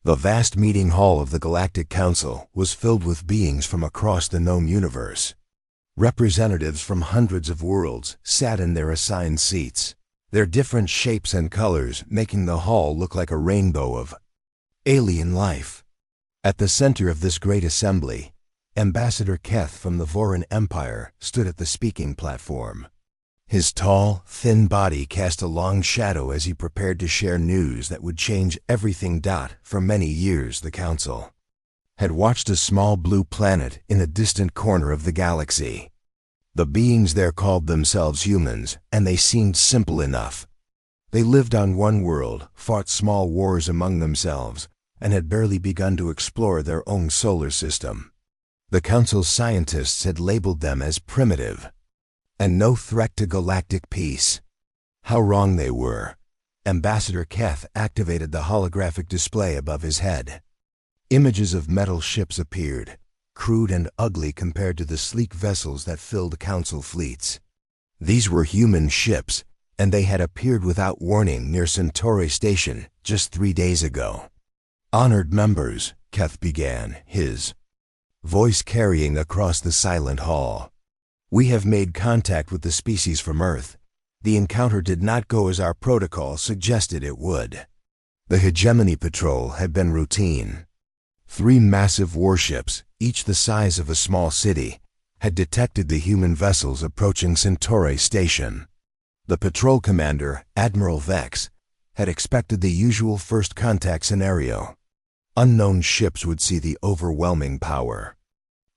The vast meeting hall of the Galactic Council was filled with beings from across the known universe. Representatives from hundreds of worlds sat in their assigned seats, their different shapes and colors making the hall look like a rainbow of alien life. At the center of this great assembly, Ambassador Keth from the Voran Empire stood at the speaking platform. His tall, thin body cast a long shadow as he prepared to share news that would change everything. For many years, the Council had watched a small blue planet in a distant corner of the galaxy. The beings there called themselves humans, and they seemed simple enough. They lived on one world, fought small wars among themselves, and had barely begun to explore their own solar system. The Council's scientists had labeled them as primitive and no threat to galactic peace. How wrong they were. Ambassador Keth activated the holographic display above his head. Images of metal ships appeared, crude and ugly compared to the sleek vessels that filled Council fleets. These were human ships, and they had appeared without warning near Centauri Station just 3 days ago. "Honored members," Keth began, his voice carrying across the silent hall. "We have made contact with the species from Earth. The encounter did not go as our protocol suggested it would. The hegemony patrol had been routine. 3 massive warships, each the size of a small city, had detected the human vessels approaching Centauri Station. The patrol commander, Admiral Vex, had expected the usual first contact scenario. Unknown ships would see the overwhelming power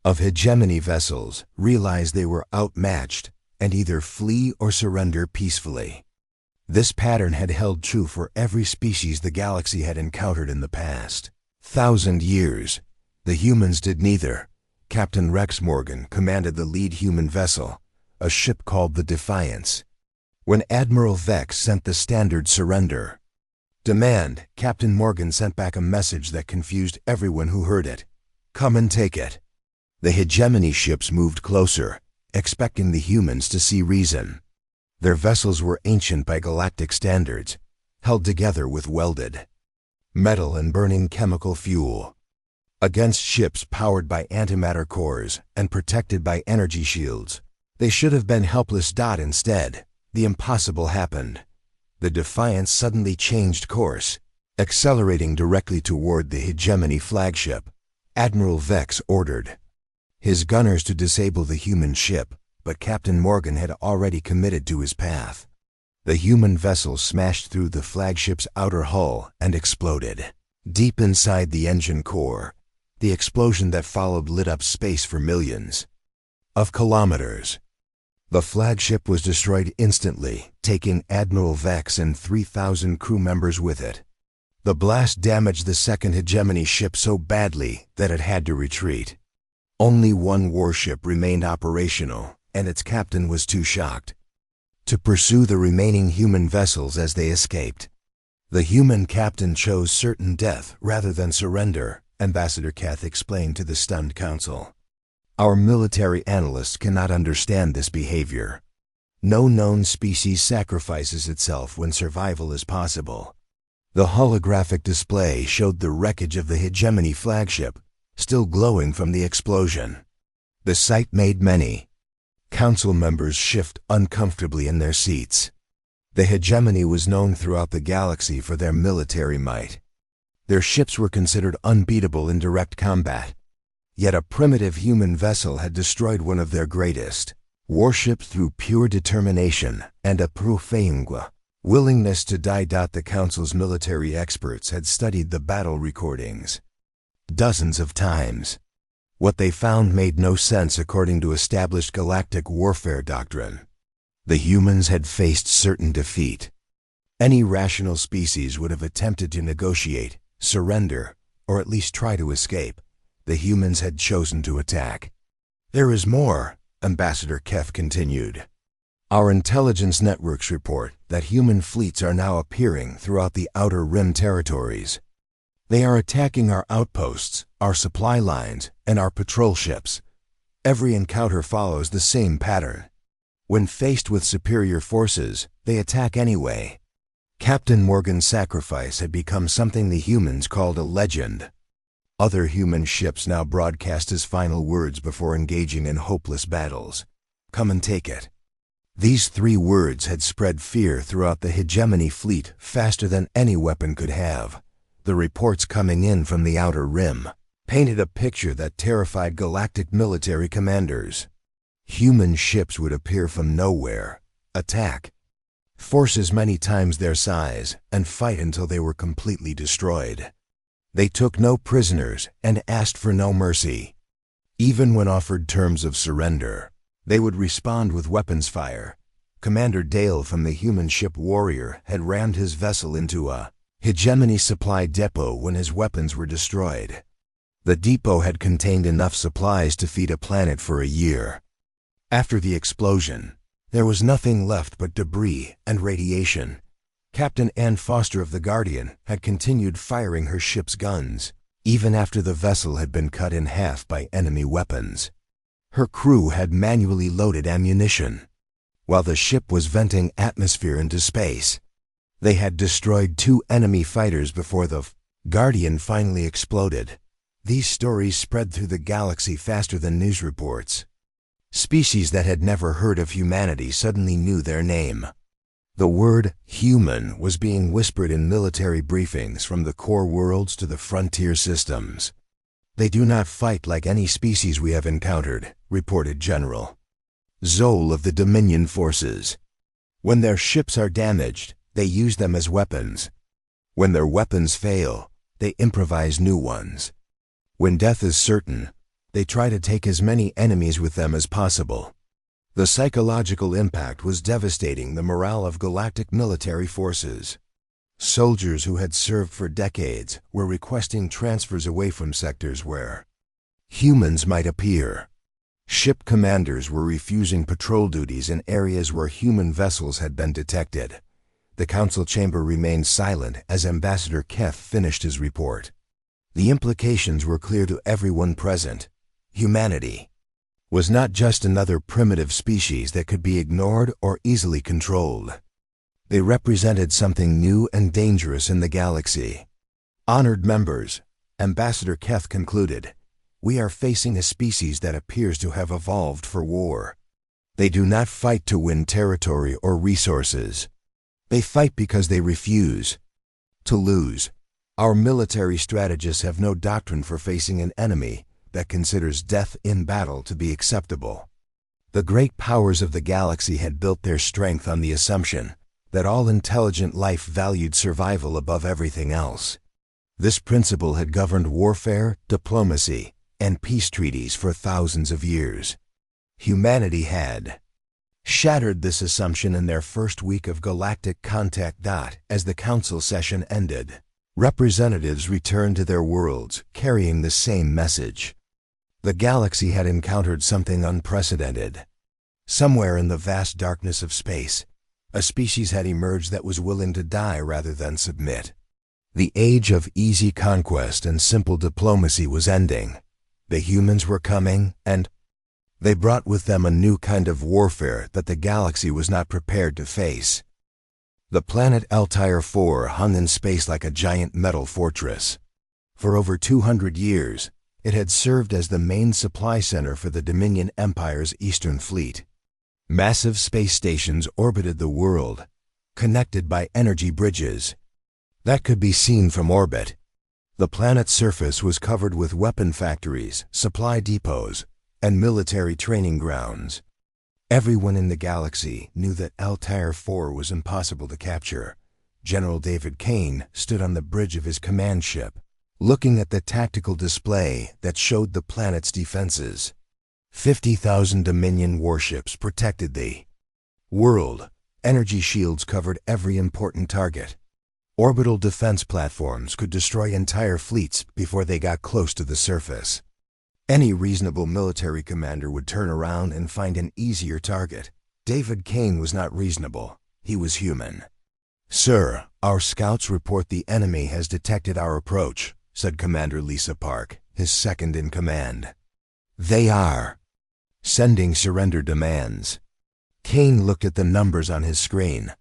of hegemony vessels, realize they were outmatched, and either flee or surrender peacefully. This pattern had held true for every species the galaxy had encountered in the past 1,000 years. The humans did neither. Captain Rex Morgan commanded the lead human vessel, a ship called the Defiance. When Admiral Vex sent the standard surrender demand, Captain Morgan sent back a message that confused everyone who heard it. "Come and take it." The hegemony ships moved closer, expecting the humans to see reason. Their vessels were ancient by galactic standards, held together with welded metal and burning chemical fuel. Against ships powered by antimatter cores and protected by energy shields, they should have been helpless. Instead, the impossible happened. The Defiance suddenly changed course, accelerating directly toward the hegemony flagship. Admiral Vex ordered his gunners to disable the human ship, but Captain Morgan had already committed to his path. The human vessel smashed through the flagship's outer hull and exploded. Deep inside the engine core, the explosion that followed lit up space for millions of kilometers. The flagship was destroyed instantly, taking Admiral Vex and 3,000 crew members with it. The blast damaged the second hegemony ship so badly that it had to retreat. Only one warship remained operational, and its captain was too shocked to pursue the remaining human vessels as they escaped. The human captain chose certain death rather than surrender, Ambassador Keth explained to the stunned Council. "Our military analysts cannot understand this behavior. No known species sacrifices itself when survival is possible." The holographic display showed the wreckage of the hegemony flagship, still glowing from the explosion. The sight made many Council members shift uncomfortably in their seats. The hegemony was known throughout the galaxy for their military might. Their ships were considered unbeatable in direct combat. Yet a primitive human vessel had destroyed one of their greatest warships through pure determination and a profound willingness to die. The Council's military experts had studied the battle recordings dozens of times. What they found made no sense according to established galactic warfare doctrine. The humans had faced certain defeat. Any rational species would have attempted to negotiate, surrender, or at least try to escape. The humans had chosen to attack. "There is more," Ambassador Keth continued. "Our intelligence networks report that human fleets are now appearing throughout the Outer Rim territories. They are attacking our outposts, our supply lines, and our patrol ships. Every encounter follows the same pattern. When faced with superior forces, they attack anyway. Captain Morgan's sacrifice had become something the humans called a legend. Other human ships now broadcast his final words before engaging in hopeless battles. "Come and take it." These 3 words had spread fear throughout the hegemony fleet faster than any weapon could have. The reports coming in from the Outer Rim painted a picture that terrified galactic military commanders. Human ships would appear from nowhere, attack forces many times their size, and fight until they were completely destroyed. They took no prisoners and asked for no mercy. Even when offered terms of surrender, they would respond with weapons fire. Commander Dale from the human ship Warrior had rammed his vessel into a hegemony supply depot when his weapons were destroyed. The depot had contained enough supplies to feed a planet for a year. After the explosion, there was nothing left but debris and radiation. Captain Ann Foster of the Guardian had continued firing her ship's guns, even after the vessel had been cut in half by enemy weapons. Her crew had manually loaded ammunition, while the ship was venting atmosphere into space. They had destroyed 2 enemy fighters before the Guardian finally exploded. These stories spread through the galaxy faster than news reports. Species that had never heard of humanity suddenly knew their name. The word human was being whispered in military briefings from the core worlds to the frontier systems. "They do not fight like any species we have encountered," reported General Zoll of the Dominion forces. "When their ships are damaged, they use them as weapons. When their weapons fail, they improvise new ones. When death is certain, they try to take as many enemies with them as possible." The psychological impact was devastating the morale of galactic military forces. Soldiers who had served for decades were requesting transfers away from sectors where humans might appear. Ship commanders were refusing patrol duties in areas where human vessels had been detected. The council chamber remained silent as Ambassador Keth finished his report. The implications were clear to everyone present. Humanity was not just another primitive species that could be ignored or easily controlled. They represented something new and dangerous in the galaxy. "Honored members," Ambassador Keth concluded, "we are facing a species that appears to have evolved for war. They do not fight to win territory or resources. They fight because they refuse to lose. Our military strategists have no doctrine for facing an enemy that considers death in battle to be acceptable." The great powers of the galaxy had built their strength on the assumption that all intelligent life valued survival above everything else. This principle had governed warfare, diplomacy, and peace treaties for thousands of years. Humanity had shattered this assumption in their first week of galactic contact. As the council session ended, representatives returned to their worlds carrying the same message. The galaxy had encountered something unprecedented. Somewhere in the vast darkness of space, a species had emerged that was willing to die rather than submit. The age of easy conquest and simple diplomacy was ending. The humans were coming, and they brought with them a new kind of warfare that the galaxy was not prepared to face. The planet Altair 4 hung in space like a giant metal fortress. For over 200 years, it had served as the main supply center for the Dominion Empire's Eastern Fleet. Massive space stations orbited the world, connected by energy bridges that could be seen from orbit. The planet's surface was covered with weapon factories, supply depots, and military training grounds. Everyone in the galaxy knew that Altair 4 was impossible to capture. General David Kane stood on the bridge of his command ship, looking at the tactical display that showed the planet's defenses. 50,000 Dominion warships protected the world. Energy shields covered every important target. Orbital defense platforms could destroy entire fleets before they got close to the surface. Any reasonable military commander would turn around and find an easier target. David Kane was not reasonable. He was human. "Sir, our scouts report the enemy has detected our approach," said Commander Lisa Park, his second in command. "They are sending surrender demands." Kane looked at the numbers on his screen.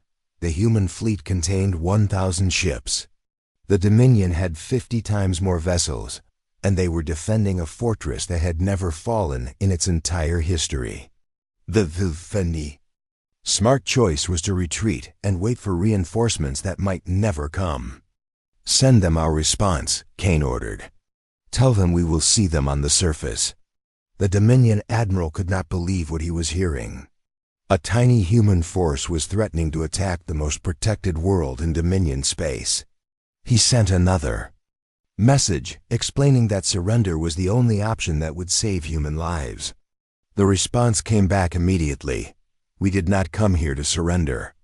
The human fleet contained 1,000 ships. The Dominion had 50 times more vessels, and they were defending a fortress that had never fallen in its entire history. The Vilfeni. Smart choice was to retreat and wait for reinforcements that might never come. Send them our response, Kane ordered. Tell them we will see them on the surface. The Dominion admiral could not believe what he was hearing. A tiny human force was threatening to attack the most protected world in Dominion space. He sent another message explaining that surrender was the only option that would save human lives. The response came back immediately. We did not come here to surrender.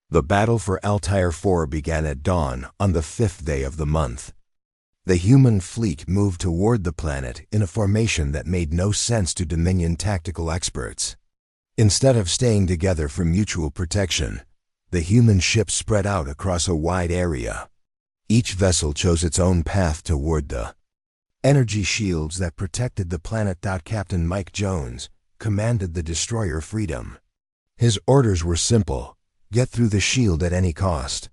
The battle for Altair 4 began at dawn on the 5th day of the month. The human fleet moved toward the planet in a formation that made no sense to Dominion tactical experts. Instead of staying together for mutual protection, the human ships spread out across a wide area. Each vessel chose its own path toward the energy shields that protected the planet. Captain Mike Jones commanded the destroyer Freedom. His orders were simple: get through the shield at any cost.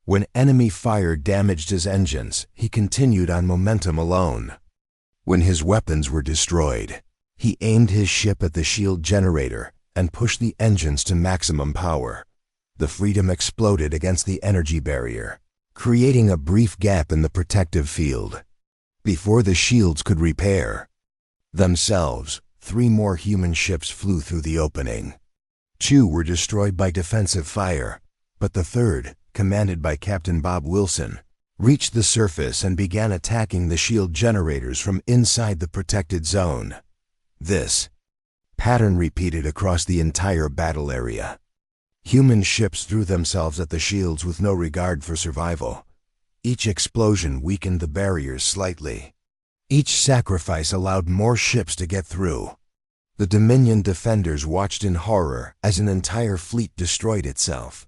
When enemy fire damaged his engines, he continued on momentum alone. When his weapons were destroyed, he aimed his ship at the shield generator and pushed the engines to maximum power. The Freedom exploded against the energy barrier, creating a brief gap in the protective field. Before the shields could repair themselves, 3 more human ships flew through the opening. 2 were destroyed by defensive fire, but the third, commanded by Captain Bob Wilson, reached the surface and began attacking the shield generators from inside the protected zone. This pattern repeated across the entire battle area. Human ships threw themselves at the shields with no regard for survival. Each explosion weakened the barriers slightly. Each sacrifice allowed more ships to get through. The Dominion defenders watched in horror as an entire fleet destroyed itself.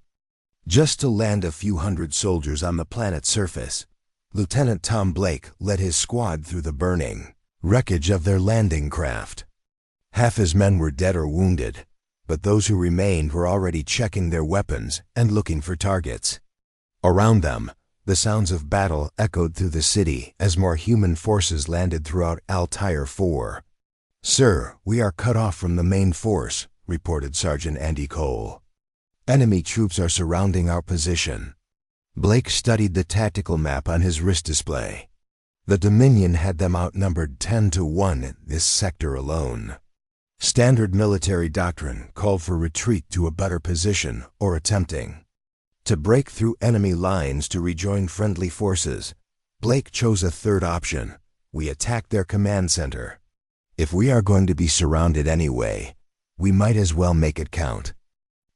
Just to land a few hundred soldiers on the planet's surface, Lieutenant Tom Blake led his squad through the burning wreckage of their landing craft. Half his men were dead or wounded, but those who remained were already checking their weapons and looking for targets. Around them, the sounds of battle echoed through the city as more human forces landed throughout Altair 4. "Sir, we are cut off from the main force," reported Sergeant Andy Cole. "Enemy troops are surrounding our position." Blake studied the tactical map on his wrist display. The Dominion had them outnumbered 10-1 in this sector alone. Standard military doctrine called for retreat to a better position or attempting to break through enemy lines to rejoin friendly forces. Blake chose a third option: we attack their command center. If we are going to be surrounded anyway, we might as well make it count.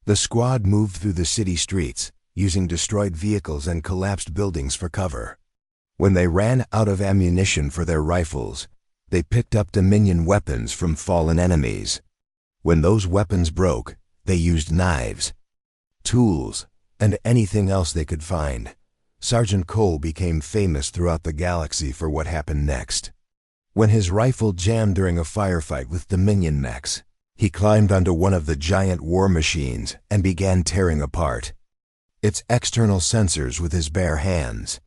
The squad moved through the city streets, using destroyed vehicles and collapsed buildings for cover. When they ran out of ammunition for their rifles, they picked up Dominion weapons from fallen enemies. When those weapons broke, they used knives, tools, and anything else they could find. Sergeant Cole became famous throughout the galaxy for what happened next. When his rifle jammed during a firefight with Dominion mechs, he climbed onto one of the giant war machines and began tearing apart its external sensors with his bare hands.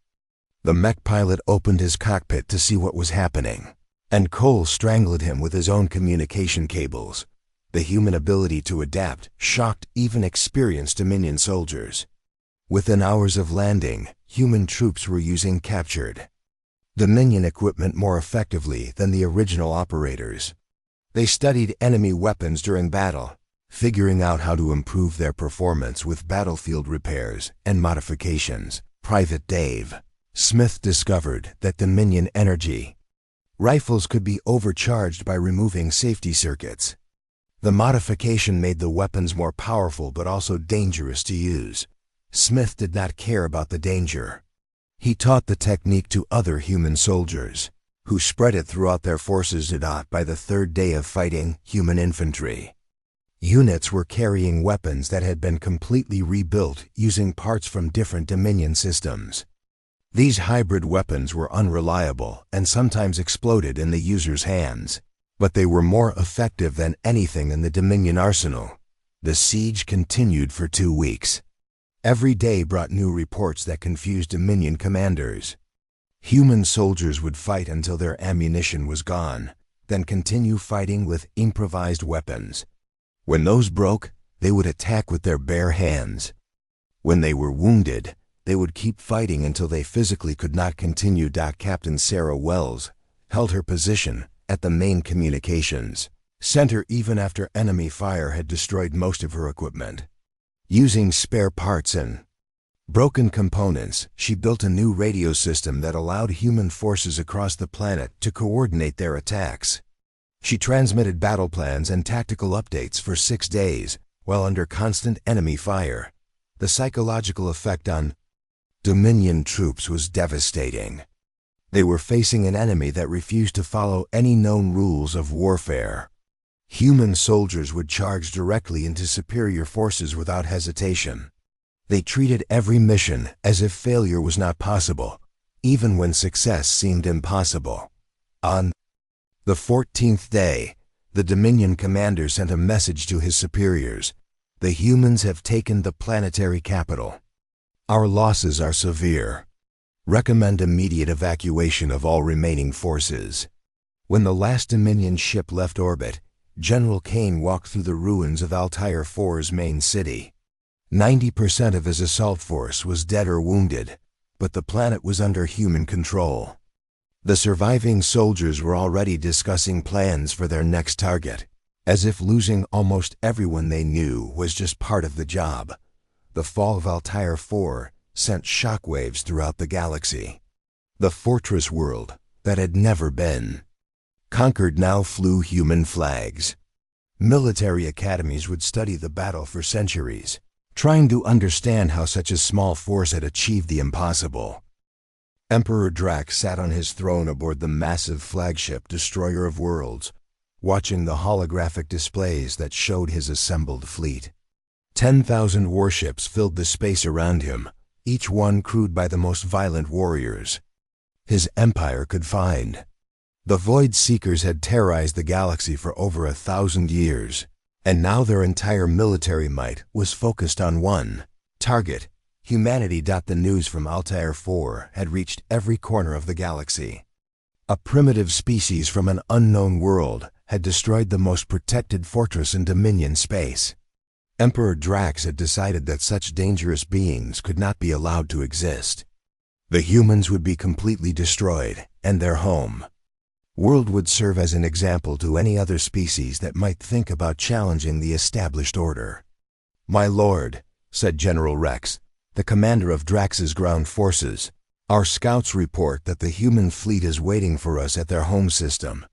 The mech pilot opened his cockpit to see what was happening, and Cole strangled him with his own communication cables. The human ability to adapt shocked even experienced Dominion soldiers. Within hours of landing, human troops were using captured Dominion equipment more effectively than the original operators. They studied enemy weapons during battle, figuring out how to improve their performance with battlefield repairs and modifications. Private Dave Smith discovered that Dominion energy rifles could be overcharged by removing safety circuits. The modification made the weapons more powerful but also dangerous to use. Smith did not care about the danger. He taught the technique to other human soldiers, who spread it throughout their forces. By the third day of fighting human infantry, units were carrying weapons that had been completely rebuilt using parts from different Dominion systems. These hybrid weapons were unreliable and sometimes exploded in the user's hands, but they were more effective than anything in the Dominion arsenal. The siege continued for 2 weeks. Every day brought new reports that confused Dominion commanders. Human soldiers would fight until their ammunition was gone, then continue fighting with improvised weapons. When those broke, they would attack with their bare hands. When they were wounded, they would keep fighting until they physically could not continue. Captain Sarah Wells held her position at the main communications center even after enemy fire had destroyed most of her equipment. Using spare parts and broken components, she built a new radio system that allowed human forces across the planet to coordinate their attacks. She transmitted battle plans and tactical updates for 6 days while under constant enemy fire. The psychological effect on Dominion troops was devastating. They were facing an enemy that refused to follow any known rules of warfare. Human soldiers would charge directly into superior forces without hesitation. They treated every mission as if failure was not possible, even when success seemed impossible. On the 14th day, the Dominion commander sent a message to his superiors. The humans have taken the planetary capital. Our losses are severe. Recommend immediate evacuation of all remaining forces. When the last Dominion ship left orbit, General Kane walked through the ruins of Altair IV's main city. 90% of his assault force was dead or wounded, but the planet was under human control. The surviving soldiers were already discussing plans for their next target, as if losing almost everyone they knew was just part of the job. The fall of Altair IV sent shockwaves throughout the galaxy. The fortress world that had never been conquered now flew human flags. Military academies would study the battle for centuries, trying to understand how such a small force had achieved the impossible. Emperor Drax sat on his throne aboard the massive flagship Destroyer of Worlds, watching the holographic displays that showed his assembled fleet. 10,000 warships filled the space around him, each one crewed by the most violent warriors his empire could find. The Void Seekers had terrorized the galaxy for over 1,000 years, and now their entire military might was focused on one target: humanity. The news from Altair IV had reached every corner of the galaxy. A primitive species from an unknown world had destroyed the most protected fortress in Dominion space. Emperor Drax had decided that such dangerous beings could not be allowed to exist. The humans would be completely destroyed, and their home world would serve as an example to any other species that might think about challenging the established order. "My lord," said General Rex, the commander of Drax's ground forces, "our scouts report that the human fleet is waiting for us at their home system.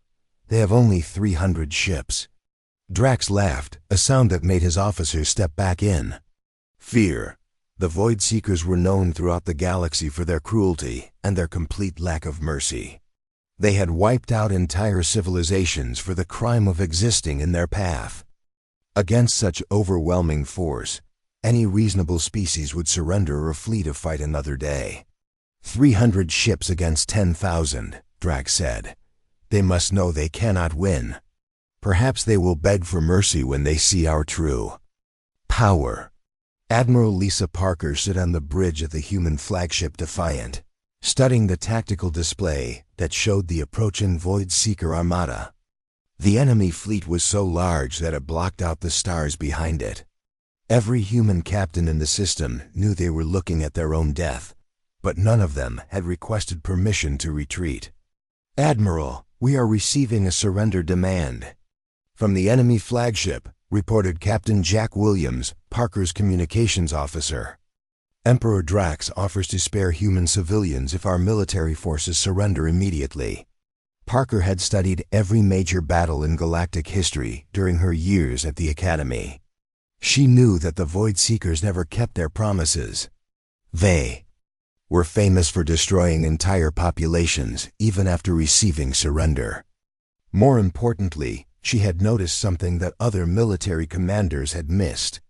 They have only 300 ships." Drax laughed, a sound that made his officers step back in fear. The Void Seekers were known throughout the galaxy for their cruelty and their complete lack of mercy. They had wiped out entire civilizations for the crime of existing in their path. Against such overwhelming force, any reasonable species would surrender or flee to fight another day. 300 ships against 10,000, Drax said. They must know they cannot win. Perhaps they will beg for mercy when they see our true power. Admiral Lisa Parker stood on the bridge of the human flagship Defiant, studying the tactical display that showed the approaching Void Seeker armada. The enemy fleet was so large that it blocked out the stars behind it. Every human captain in the system knew they were looking at their own death, but none of them had requested permission to retreat. "Admiral, we are receiving a surrender demand from the enemy flagship," reported Captain Jack Williams, Parker's communications officer. "Emperor Drax offers to spare human civilians if our military forces surrender immediately." Parker had studied every major battle in galactic history during her years at the Academy. She knew that the Void Seekers never kept their promises. They were famous for destroying entire populations even after receiving surrender. More importantly, she had noticed something that other military commanders had missed.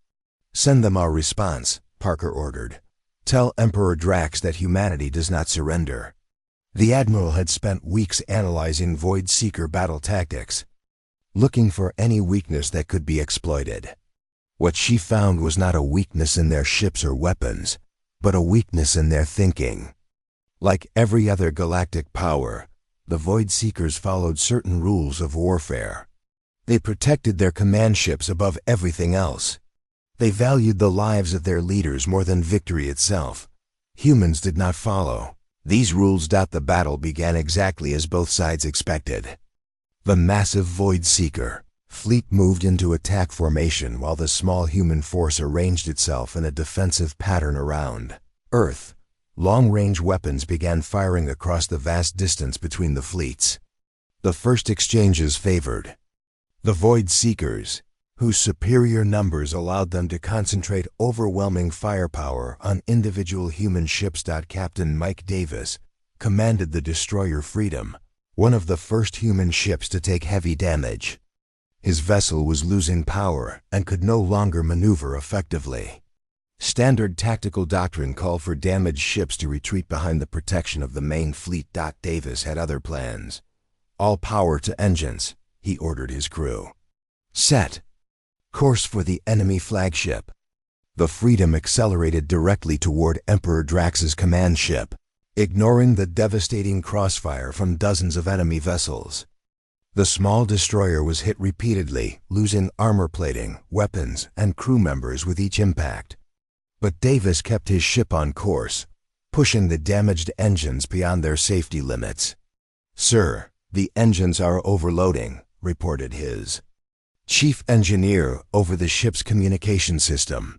"Send them our response," Parker ordered. "Tell Emperor Drax that humanity does not surrender." The Admiral had spent weeks analyzing Void Seeker battle tactics, looking for any weakness that could be exploited. What she found was not a weakness in their ships or weapons, but a weakness in their thinking. Like every other galactic power, the Void Seekers followed certain rules of warfare. They protected their command ships above everything else. They valued the lives of their leaders more than victory itself. Humans did not follow these rules. The battle began exactly as both sides expected. The massive Void Seeker fleet moved into attack formation while the small human force arranged itself in a defensive pattern around Earth. Long-range weapons began firing across the vast distance between the fleets. The first exchanges favored the Void Seekers, whose superior numbers allowed them to concentrate overwhelming firepower on individual human ships. Captain Mike Davis commanded the destroyer Freedom, one of the first human ships to take heavy damage. His vessel was losing power and could no longer maneuver effectively. Standard tactical doctrine called for damaged ships to retreat behind the protection of the main fleet. Davis had other plans. All power to engines, he ordered his crew. Set course for the enemy flagship. The Freedom accelerated directly toward Emperor Drax's command ship, ignoring the devastating crossfire from dozens of enemy vessels. The small destroyer was hit repeatedly, losing armor plating, weapons, and crew members with each impact. But Davis kept his ship on course, pushing the damaged engines beyond their safety limits. "Sir, the engines are overloading," reported his chief engineer over the ship's communication system.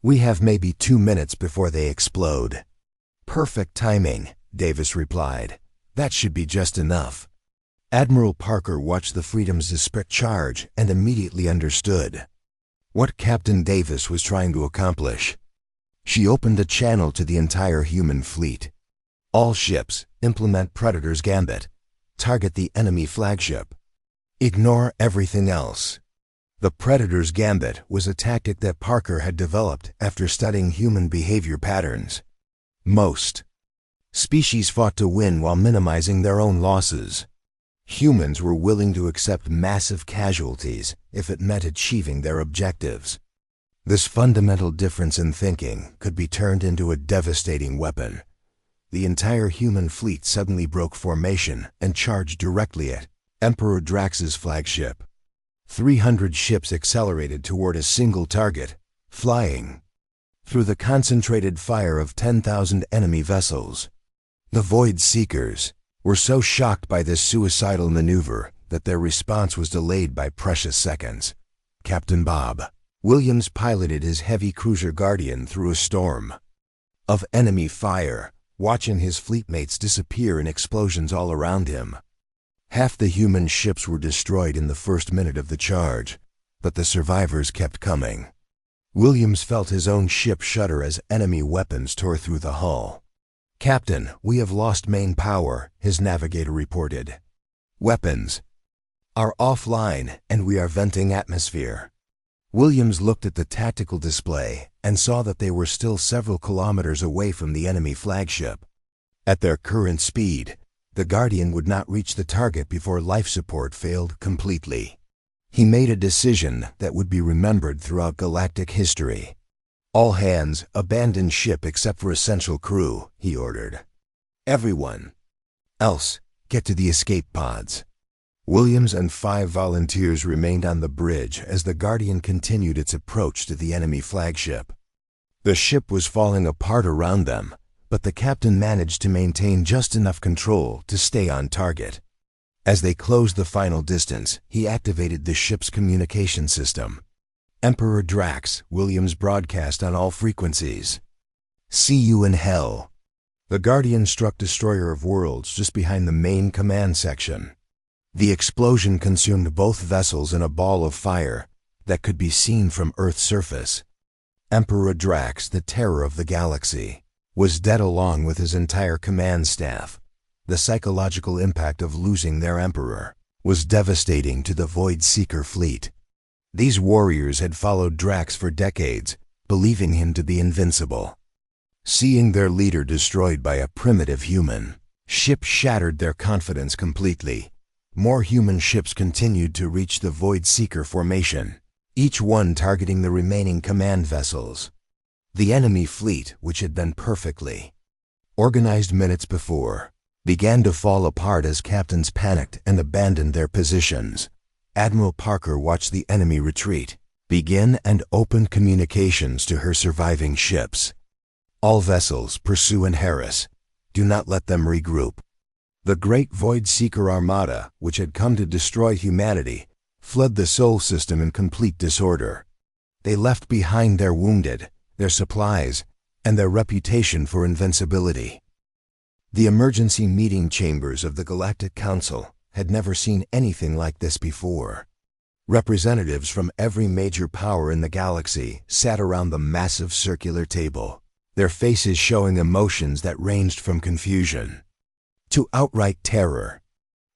"We have maybe 2 minutes before they explode." "Perfect timing," Davis replied. "That should be just enough." Admiral Parker watched the Freedom's dispatch charge and immediately understood what Captain Davis was trying to accomplish. She opened a channel to the entire human fleet. "All ships, implement Predator's Gambit. Target the enemy flagship. Ignore everything else." The Predator's Gambit was a tactic that Parker had developed after studying human behavior patterns. Most species fought to win while minimizing their own losses. Humans were willing to accept massive casualties if it meant achieving their objectives. This fundamental difference in thinking could be turned into a devastating weapon. The entire human fleet suddenly broke formation and charged directly at Emperor Drax's flagship. 300 ships accelerated toward a single target, flying through the concentrated fire of 10,000 enemy vessels. The Void Seekers were so shocked by this suicidal maneuver that their response was delayed by precious seconds. Captain Bob Williams piloted his heavy cruiser Guardian through a storm of enemy fire, watching his fleetmates disappear in explosions all around him. Half the human ships were destroyed in the first minute of the charge, but the survivors kept coming. Williams felt his own ship shudder as enemy weapons tore through the hull. "Captain, we have lost main power," his navigator reported. "Weapons are offline and we are venting atmosphere." Williams looked at the tactical display and saw that they were still several kilometers away from the enemy flagship. At their current speed, the Guardian would not reach the target before life support failed completely. He made a decision that would be remembered throughout galactic history. "All hands, abandon ship except for essential crew," he ordered. "Everyone else, get to the escape pods." Williams and 5 volunteers remained on the bridge as the Guardian continued its approach to the enemy flagship. The ship was falling apart around them, but the captain managed to maintain just enough control to stay on target. As they closed the final distance, he activated the ship's communication system. "Emperor Drax," Williams broadcast on all frequencies. "See you in hell." The Guardian struck Destroyer of Worlds just behind the main command section. The explosion consumed both vessels in a ball of fire that could be seen from Earth's surface. Emperor Drax, the terror of the galaxy, was dead along with his entire command staff. The psychological impact of losing their emperor was devastating to the Void Seeker fleet. These warriors had followed Drax for decades, believing him to be invincible. Seeing their leader destroyed by a primitive human ship shattered their confidence completely. More human ships continued to reach the Void Seeker formation, each one targeting the remaining command vessels. The enemy fleet, which had been perfectly organized minutes before, began to fall apart as captains panicked and abandoned their positions. Admiral Parker watched the enemy retreat begin and opened communications to her surviving ships. All vessels pursue and harass. Do not let them regroup. The great Void Seeker Armada, which had come to destroy humanity, fled the Sol system in complete disorder. They left behind their wounded, their supplies, and their reputation for invincibility. The emergency meeting chambers of the Galactic Council had never seen anything like this before. Representatives from every major power in the galaxy sat around the massive circular table, their faces showing emotions that ranged from confusion to outright terror.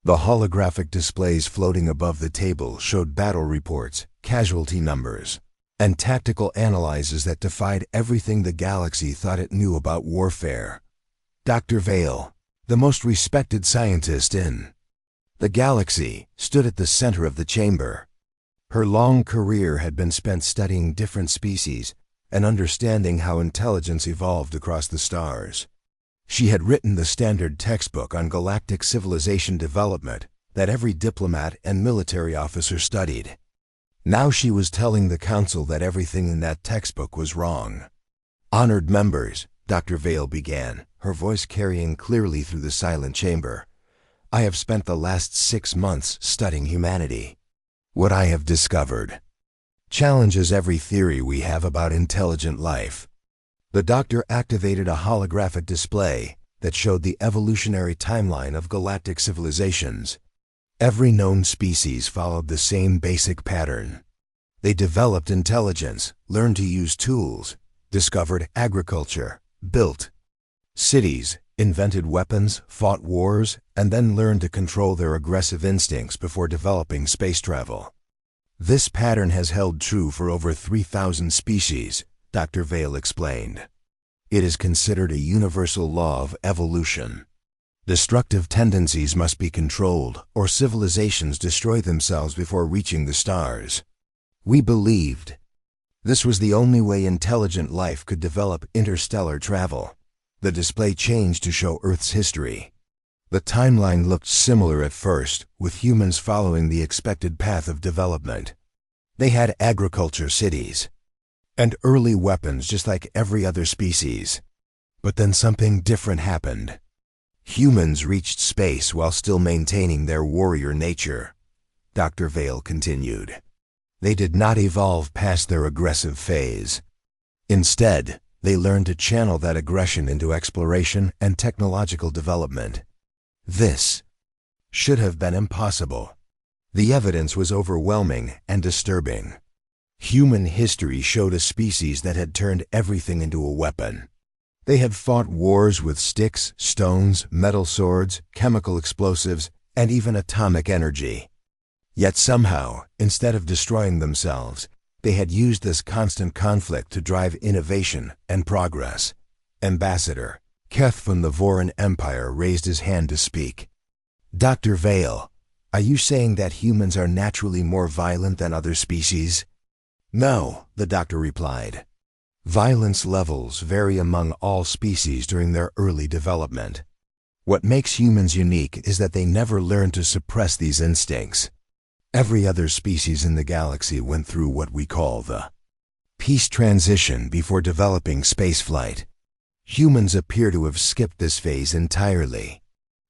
The holographic displays floating above the table showed battle reports, casualty numbers, and tactical analyses that defied everything the galaxy thought it knew about warfare. Dr. Vale, the most respected scientist in the galaxy, stood at the center of the chamber. Her long career had been spent studying different species and understanding how intelligence evolved across the stars. She had written the standard textbook on galactic civilization development that every diplomat and military officer studied. Now she was telling the Council that everything in that textbook was wrong. "Honored members," Dr. Vale began, her voice carrying clearly through the silent chamber, "I have spent the last 6 months studying humanity. What I have discovered challenges every theory we have about intelligent life." The doctor activated a holographic display that showed the evolutionary timeline of galactic civilizations. Every known species followed the same basic pattern. They developed intelligence, learned to use tools, discovered agriculture, built cities, invented weapons, fought wars, and then learned to control their aggressive instincts before developing space travel. This pattern has held true for over 3,000 species, Dr. Vale explained. It is considered a universal law of evolution. Destructive tendencies must be controlled, or civilizations destroy themselves before reaching the stars. We believed this was the only way intelligent life could develop interstellar travel. The display changed to show Earth's history. The timeline looked similar at first, with humans following the expected path of development. They had agriculture cities and early weapons just like every other species. But then something different happened. Humans reached space while still maintaining their warrior nature. Dr. Vale continued. They did not evolve past their aggressive phase. Instead, they learned to channel that aggression into exploration and technological development. This should have been impossible. The evidence was overwhelming and disturbing. Human history showed a species that had turned everything into a weapon. They had fought wars with sticks, stones, metal swords, chemical explosives, and even atomic energy. Yet somehow, instead of destroying themselves, they had used this constant conflict to drive innovation and progress. Ambassador Keth from the Voran Empire raised his hand to speak. "Dr. Vale, are you saying that humans are naturally more violent than other species?" "No," the doctor replied. "Violence levels vary among all species during their early development. What makes humans unique is that they never learn to suppress these instincts. Every other species in the galaxy went through what we call the peace transition before developing spaceflight. Humans appear to have skipped this phase entirely."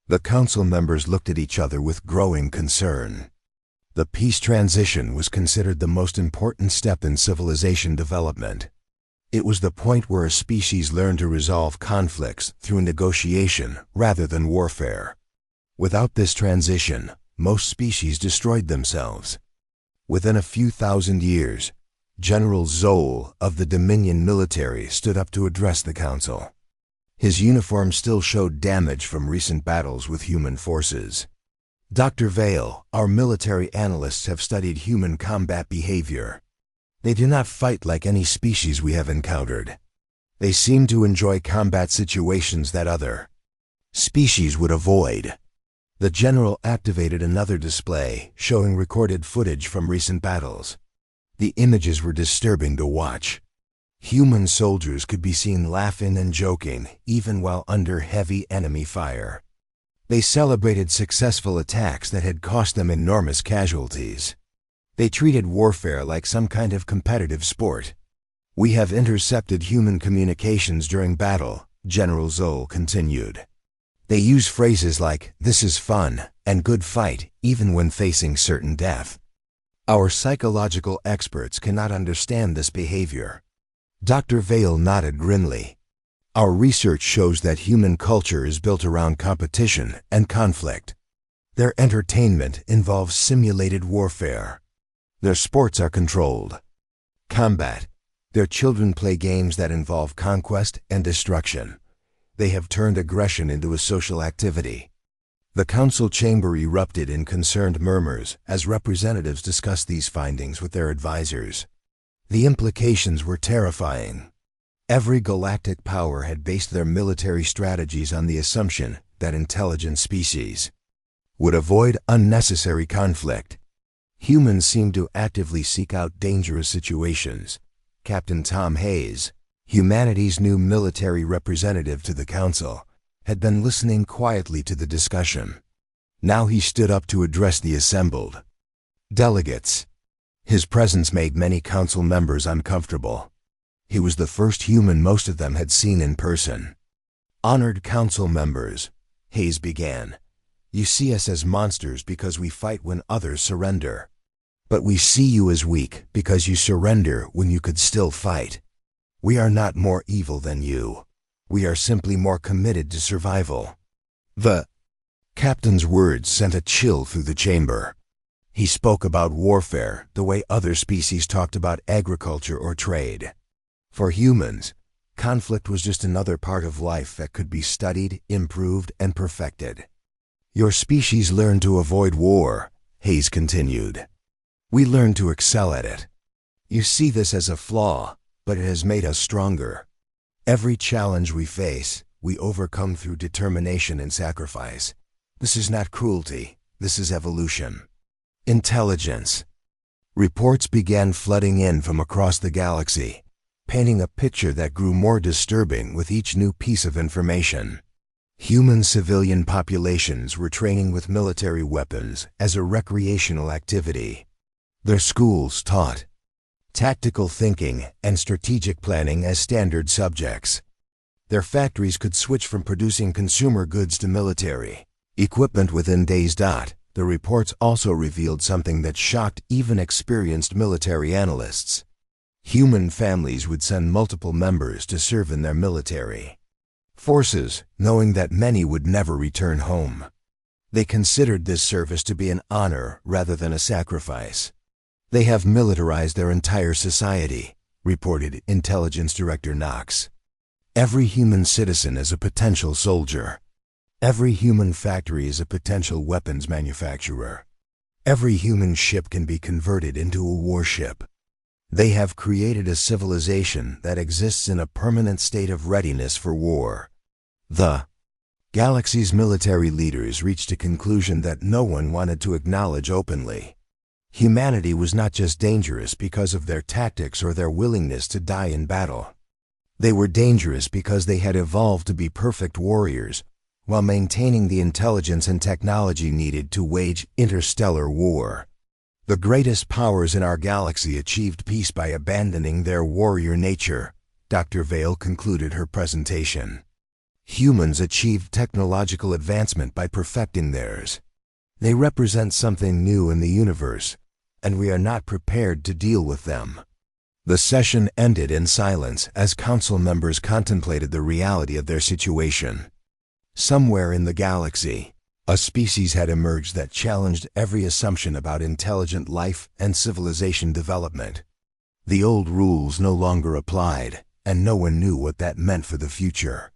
The council members looked at each other with growing concern. The peace transition was considered the most important step in civilization development. It was the point where a species learned to resolve conflicts through negotiation rather than warfare. Without this transition, most species destroyed themselves. Within a few thousand years, General Zoll of the Dominion military stood up to address the council. His uniform still showed damage from recent battles with human forces. "Dr. Vale, our military analysts have studied human combat behavior. They do not fight like any species we have encountered. They seem to enjoy combat situations that other species would avoid." The general activated another display showing recorded footage from recent battles. The images were disturbing to watch. Human soldiers could be seen laughing and joking, even while under heavy enemy fire. They celebrated successful attacks that had cost them enormous casualties. They treated warfare like some kind of competitive sport. "We have intercepted human communications during battle," General Zoll continued. They use phrases like, "This is fun," and "good fight," even when facing certain death. Our psychological experts cannot understand this behavior. Dr. Vale nodded grimly. Our research shows that human culture is built around competition and conflict. Their entertainment involves simulated warfare. Their sports are controlled combat. Their children play games that involve conquest and destruction. They have turned aggression into a social activity. The council chamber erupted in concerned murmurs as representatives discussed these findings with their advisors. The implications were terrifying. Every galactic power had based their military strategies on the assumption that intelligent species would avoid unnecessary conflict. Humans seemed to actively seek out dangerous situations. Captain Tom Hayes, humanity's new military representative to the council, had been listening quietly to the discussion. Now he stood up to address the assembled delegates. His presence made many council members uncomfortable. He was the first human most of them had seen in person. "Honored council members," Hayes began, "you see us as monsters because we fight when others surrender. But we see you as weak because you surrender when you could still fight. We are not more evil than you. We are simply more committed to survival." The captain's words sent a chill through the chamber. He spoke about warfare the way other species talked about agriculture or trade. For humans, conflict was just another part of life that could be studied, improved, and perfected. "Your species learned to avoid war," Hayes continued. "We learned to excel at it. You see this as a flaw, but it has made us stronger. Every challenge we face, we overcome through determination and sacrifice. This is not cruelty, this is evolution." Intelligence. Reports began flooding in from across the galaxy, painting a picture that grew more disturbing with each new piece of information. Human civilian populations were training with military weapons as a recreational activity. Their schools taught tactical thinking and strategic planning as standard subjects. Their factories could switch from producing consumer goods to military equipment within days. The reports also revealed something that shocked even experienced military analysts. Human families would send multiple members to serve in their military forces, knowing that many would never return home. They considered this service to be an honor rather than a sacrifice. "They have militarized their entire society," reported Intelligence Director Knox. "Every human citizen is a potential soldier. Every human factory is a potential weapons manufacturer. Every human ship can be converted into a warship. They have created a civilization that exists in a permanent state of readiness for war." The galaxy's military leaders reached a conclusion that no one wanted to acknowledge openly. Humanity was not just dangerous because of their tactics or their willingness to die in battle. They were dangerous because they had evolved to be perfect warriors, while maintaining the intelligence and technology needed to wage interstellar war. "The greatest powers in our galaxy achieved peace by abandoning their warrior nature," Dr. Vale concluded her presentation. "Humans achieved technological advancement by perfecting theirs. They represent something new in the universe, and we are not prepared to deal with them." The session ended in silence as council members contemplated the reality of their situation. Somewhere in the galaxy, a species had emerged that challenged every assumption about intelligent life and civilization development. The old rules no longer applied, and no one knew what that meant for the future.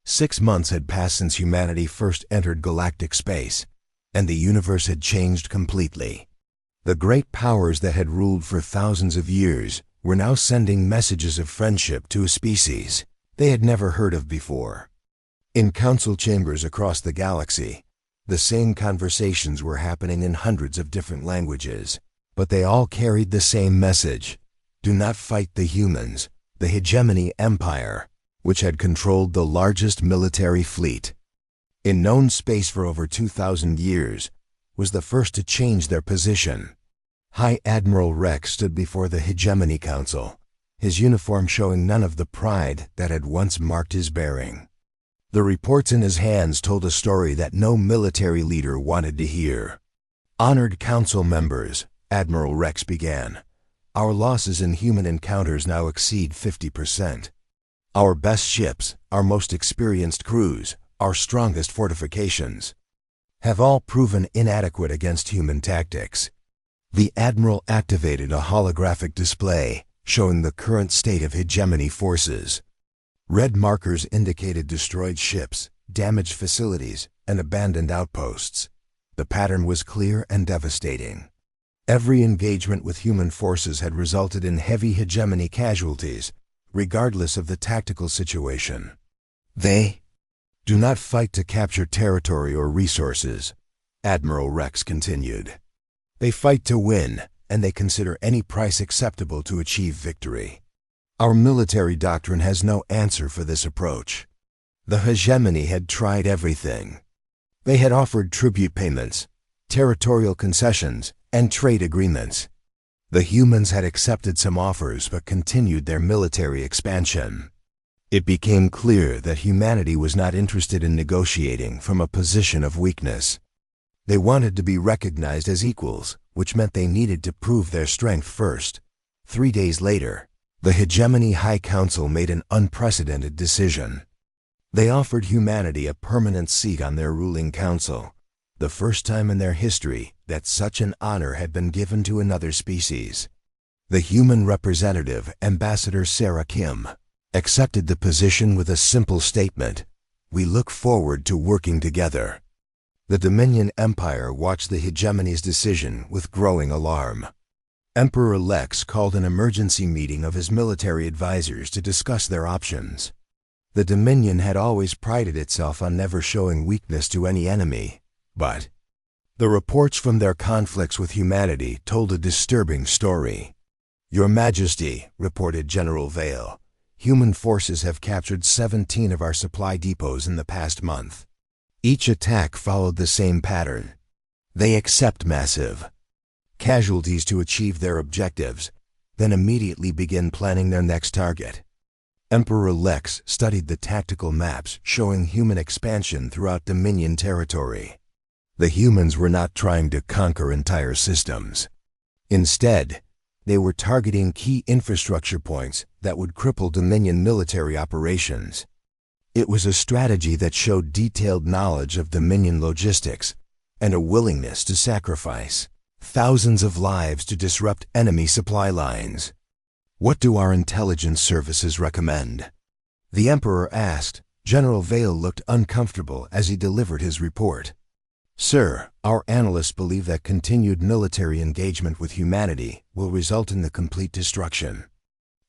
6 months had passed since humanity first entered galactic space, and the universe had changed completely. The great powers that had ruled for thousands of years were now sending messages of friendship to a species they had never heard of before. In council chambers across the galaxy, the same conversations were happening in hundreds of different languages. But they all carried the same message: do not fight the humans. The hegemony empire, which had controlled the largest military fleet in known space for over 2,000 years, was the first to change their position. High Admiral Rex stood before the Hegemony Council, his uniform showing none of the pride that had once marked his bearing. The reports in his hands told a story that no military leader wanted to hear. Honored council members, Admiral Rex began, our losses in human encounters now exceed 50%. Our best ships, our most experienced crews, our strongest fortifications, have all proven inadequate against human tactics. The Admiral activated a holographic display showing the current state of hegemony forces. Red markers indicated destroyed ships, damaged facilities, and abandoned outposts. The pattern was clear and devastating. Every engagement with human forces had resulted in heavy hegemony casualties, regardless of the tactical situation. They do not fight to capture territory or resources, Admiral Rex continued. They fight to win, and they consider any price acceptable to achieve victory. Our military doctrine has no answer for this approach. The hegemony had tried everything. They had offered tribute payments, territorial concessions, and trade agreements. The humans had accepted some offers but continued their military expansion. It became clear that humanity was not interested in negotiating from a position of weakness. They wanted to be recognized as equals, which meant they needed to prove their strength first. 3 days later, the Hegemony High Council made an unprecedented decision. They offered humanity a permanent seat on their ruling council, the first time in their history that such an honor had been given to another species. The human representative, Ambassador Sarah Kim, accepted the position with a simple statement: we look forward to working together. The Dominion Empire watched the hegemony's decision with growing alarm. Emperor Lex called an emergency meeting of his military advisors to discuss their options. The Dominion had always prided itself on never showing weakness to any enemy, but the reports from their conflicts with humanity told a disturbing story. Your Majesty, reported General Vale, human forces have captured 17 of our supply depots in the past month. Each attack followed the same pattern. They accept massive casualties to achieve their objectives, then immediately begin planning their next target. Emperor Lex studied the tactical maps showing human expansion throughout Dominion territory. The humans were not trying to conquer entire systems. Instead, they were targeting key infrastructure points that would cripple Dominion military operations. It was a strategy that showed detailed knowledge of Dominion logistics and a willingness to sacrifice thousands of lives to disrupt enemy supply lines. What do our intelligence services recommend? The Emperor asked. General Vale looked uncomfortable as he delivered his report. Sir, our analysts believe that continued military engagement with humanity will result in the complete destruction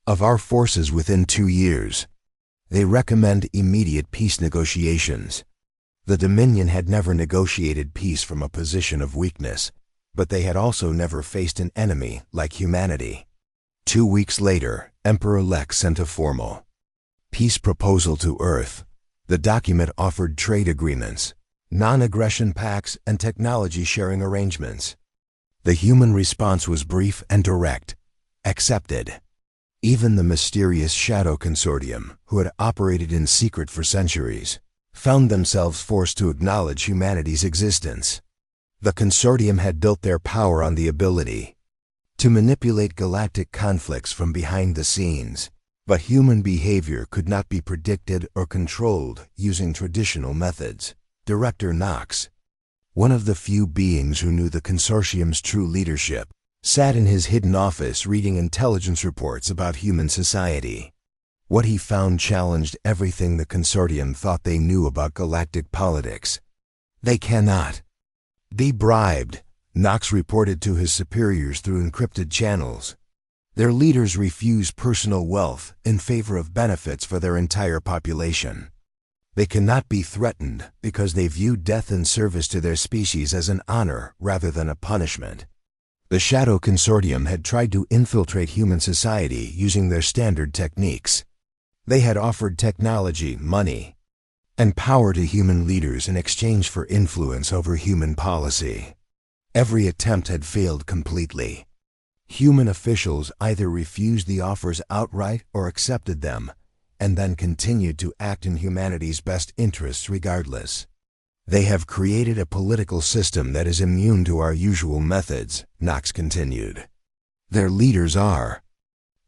of our forces within 2 years. They recommend immediate peace negotiations. The Dominion had never negotiated peace from a position of weakness, but they had also never faced an enemy like humanity. 2 weeks later, Emperor Lex sent a formal peace proposal to Earth. The document offered trade agreements, non-aggression pacts, and technology-sharing arrangements. The human response was brief and direct: accepted. Even the mysterious Shadow Consortium, who had operated in secret for centuries, found themselves forced to acknowledge humanity's existence. The Consortium had built their power on the ability to manipulate galactic conflicts from behind the scenes, but human behavior could not be predicted or controlled using traditional methods. Director Knox, one of the few beings who knew the Consortium's true leadership, sat in his hidden office reading intelligence reports about human society. What he found challenged everything the Consortium thought they knew about galactic politics. They cannot be bribed, Knox reported to his superiors through encrypted channels. Their leaders refuse personal wealth in favor of benefits for their entire population. They cannot be threatened because they view death in service to their species as an honor rather than a punishment. The Shadow Consortium had tried to infiltrate human society using their standard techniques. They had offered technology, money, and power to human leaders in exchange for influence over human policy. Every attempt had failed completely. Human officials either refused the offers outright or accepted them, and then continued to act in humanity's best interests regardless. They have created a political system that is immune to our usual methods, Knox continued. Their leaders are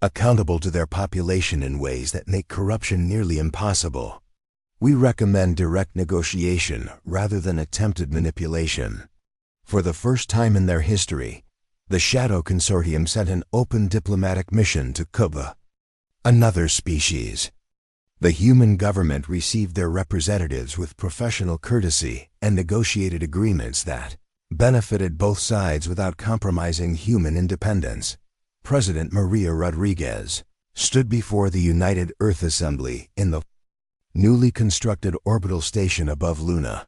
accountable to their population in ways that make corruption nearly impossible. We recommend direct negotiation rather than attempted manipulation. For the first time in their history, the Shadow Consortium sent an open diplomatic mission to Cuba, another species. The human government received their representatives with professional courtesy and negotiated agreements that benefited both sides without compromising human independence. President Maria Rodriguez stood before the United Earth Assembly in the newly constructed orbital station above Luna.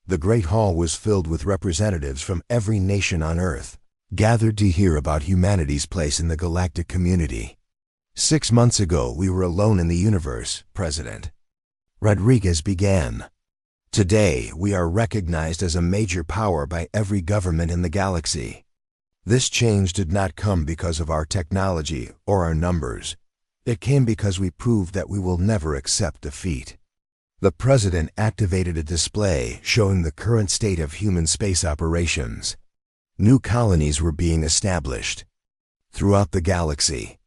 The Great Hall was filled with representatives from every nation on Earth, gathered to hear about humanity's place in the galactic community. 6 months ago, we were alone in the universe, President Rodriguez began. Today, we are recognized as a major power by every government in the galaxy. This change did not come because of our technology or our numbers. It came because we proved that we will never accept defeat. The President activated a display showing the current state of human space operations. New colonies were being established throughout the galaxy.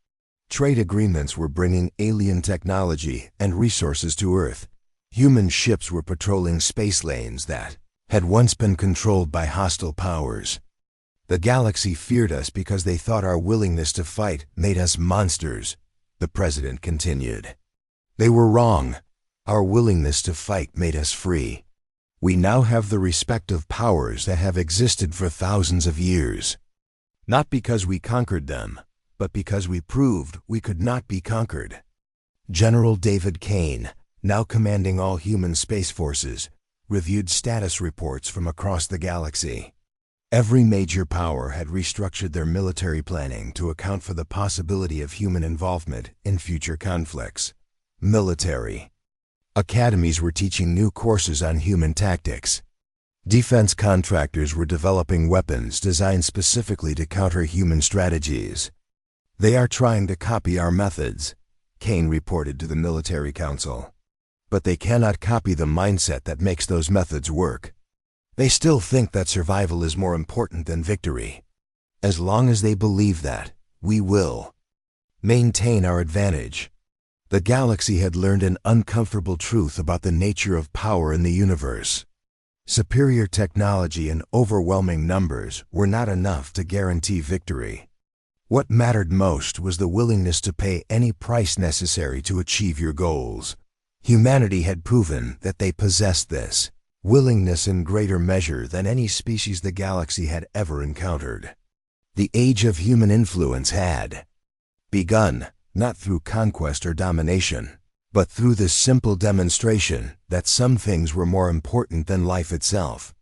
Trade agreements were bringing alien technology and resources to Earth. Human ships were patrolling space lanes that had once been controlled by hostile powers. The galaxy feared us because they thought our willingness to fight made us monsters, the President continued. They were wrong. Our willingness to fight made us free. We now have the respect of powers that have existed for thousands of years. Not because we conquered them, but because we proved we could not be conquered. General David Kane, now commanding all human space forces, reviewed status reports from across the galaxy. Every major power had restructured their military planning to account for the possibility of human involvement in future conflicts. Military academies were teaching new courses on human tactics. Defense contractors were developing weapons designed specifically to counter human strategies. They are trying to copy our methods, Kane reported to the Military Council. But they cannot copy the mindset that makes those methods work. They still think that survival is more important than victory. As long as they believe that, we will maintain our advantage. The galaxy had learned an uncomfortable truth about the nature of power in the universe. Superior technology and overwhelming numbers were not enough to guarantee victory. What mattered most was the willingness to pay any price necessary to achieve your goals. Humanity had proven that they possessed this willingness in greater measure than any species the galaxy had ever encountered. The age of human influence had begun, not through conquest or domination, but through this simple demonstration that some things were more important than life itself.